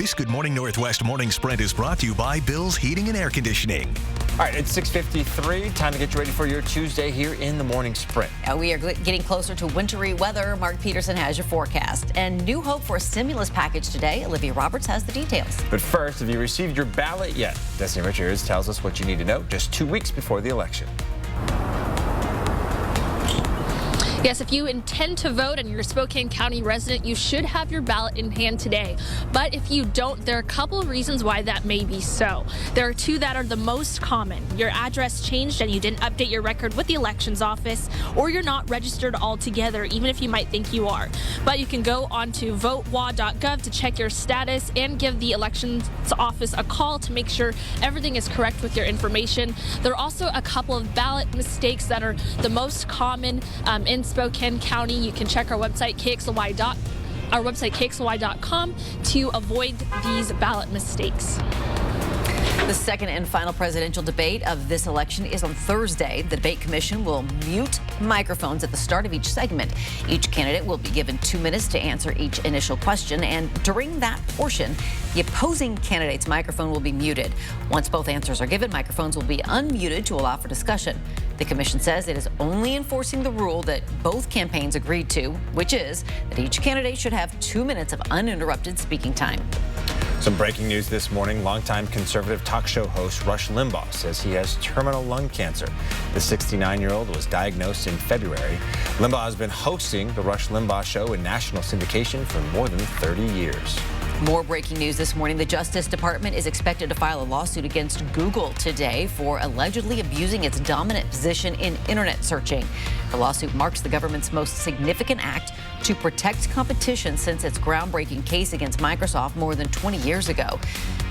This Good Morning Northwest morning sprint is brought to you by Bill's Heating and Air Conditioning. All right, it's 6:53. Time to get you ready for your Tuesday here in the morning sprint. We are getting closer to wintry weather. Mark Peterson has your forecast. And new hope for a stimulus package today. Olivia Roberts has the details. But first, have you received your ballot yet? Destiny Richards tells us what you need to know just 2 weeks before the election. Yes, if you intend to vote and you're a Spokane County resident, you should have your ballot in hand today. But if you don't, there are a couple of reasons why that may be so. There are two that are the most common. Your address changed and you didn't update your record with the elections office, or you're not registered altogether, even if you might think you are. But you can go on to votewa.gov to check your status and give the elections office a call to make sure everything is correct with your information. There are also a couple of ballot mistakes that are the most common in Spokane County. You can check our website, KXLY.com, to avoid these ballot mistakes. The second and final presidential debate of this election is on Thursday. The debate commission will mute microphones at the start of each segment. Each candidate will be given 2 minutes to answer each initial question, and during that portion, the opposing candidate's microphone will be muted. Once both answers are given, microphones will be unmuted to allow for discussion. The commission says it is only enforcing the rule that both campaigns agreed to, which is that each candidate should have 2 minutes of uninterrupted speaking time. Some breaking news this morning. Longtime conservative talk show host Rush Limbaugh says he has terminal lung cancer. The 69-year-old was diagnosed in February. Limbaugh has been hosting the Rush Limbaugh Show in national syndication for more than 30 years. More breaking news this morning. The Justice Department is expected to file a lawsuit against Google today for allegedly abusing its dominant position in internet searching. The lawsuit marks the government's most significant act to protect competition since its groundbreaking case against Microsoft more than 20 years ago.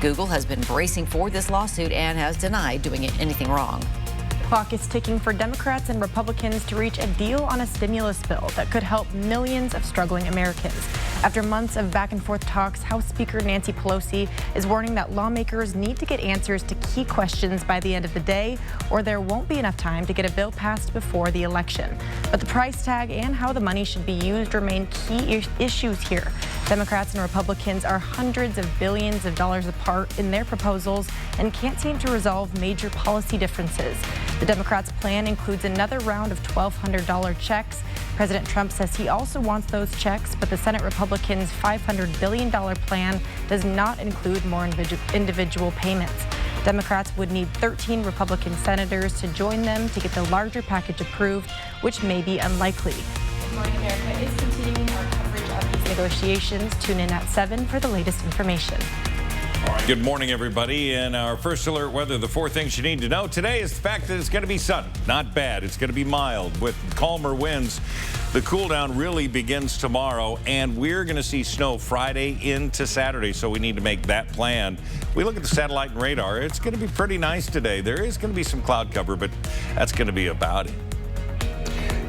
Google has been bracing for this lawsuit and has denied doing anything wrong. The clock is ticking for Democrats and Republicans to reach a deal on a stimulus bill that could help millions of struggling Americans. After months of back and forth talks, House Speaker Nancy Pelosi is warning that lawmakers need to get answers to key questions by the end of the day, or there won't be enough time to get a bill passed before the election. But the price tag and how the money should be used remain key issues here. Democrats and Republicans are hundreds of billions of dollars apart in their proposals and can't seem to resolve major policy differences. The Democrats' plan includes another round of $1,200 checks. President Trump says he also wants those checks, but the Senate Republicans' $500 billion plan does not include more individual payments. Democrats would need 13 Republican senators to join them to get the larger package approved, which may be unlikely. Good Morning America is continuing our coverage of these negotiations. Tune in at 7 for the latest information. All right, good morning, everybody. In our first alert weather, the 4 things you need to know today is the fact that it's going to be sunny. Not bad. It's going to be mild with calmer winds. The cool down really begins tomorrow, and we're going to see snow Friday into Saturday, so we need to make that plan. We look at the satellite and radar. It's going to be pretty nice today. There is going to be some cloud cover, but that's going to be about it.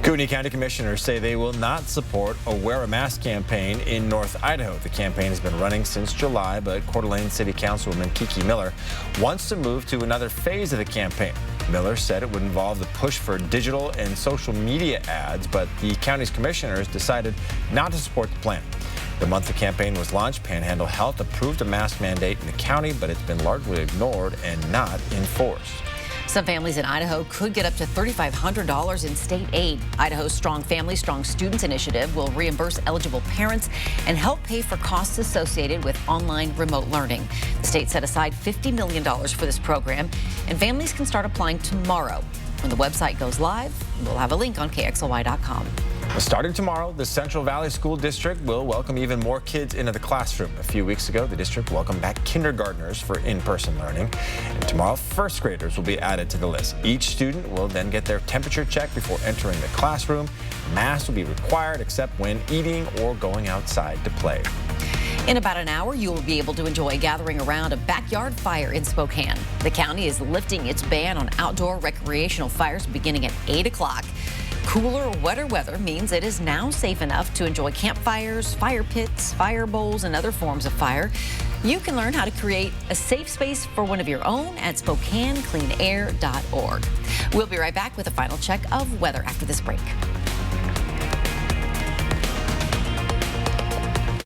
Kootenai County Commissioners say they will not support a Wear a Mask campaign in North Idaho. The campaign has been running since July, but Coeur d'Alene City Councilwoman Kiki Miller wants to move to another phase of the campaign. Miller said it would involve the push for digital and social media ads, but the county's commissioners decided not to support the plan. The month the campaign was launched, Panhandle Health approved a mask mandate in the county, but it's been largely ignored and not enforced. Some families in Idaho could get up to $3,500 in state aid. Idaho's Strong Families, Strong Students initiative will reimburse eligible parents and help pay for costs associated with online remote learning. The state set aside $50 million for this program, and families can start applying tomorrow. When the website goes live, we'll have a link on KXLY.com. Starting tomorrow, the Central Valley School District will welcome even more kids into the classroom. A few weeks ago, the district welcomed back kindergartners for in-person learning. And tomorrow, first graders will be added to the list. Each student will then get their temperature checked before entering the classroom. Masks will be required except when eating or going outside to play. In about an hour, you will be able to enjoy gathering around a backyard fire in Spokane. The county is lifting its ban on outdoor recreational fires beginning at 8 o'clock. Cooler, wetter weather means it is now safe enough to enjoy campfires, fire pits, fire bowls, and other forms of fire. You can learn how to create a safe space for one of your own at SpokaneCleanAir.org. We'll be right back with a final check of weather after this break.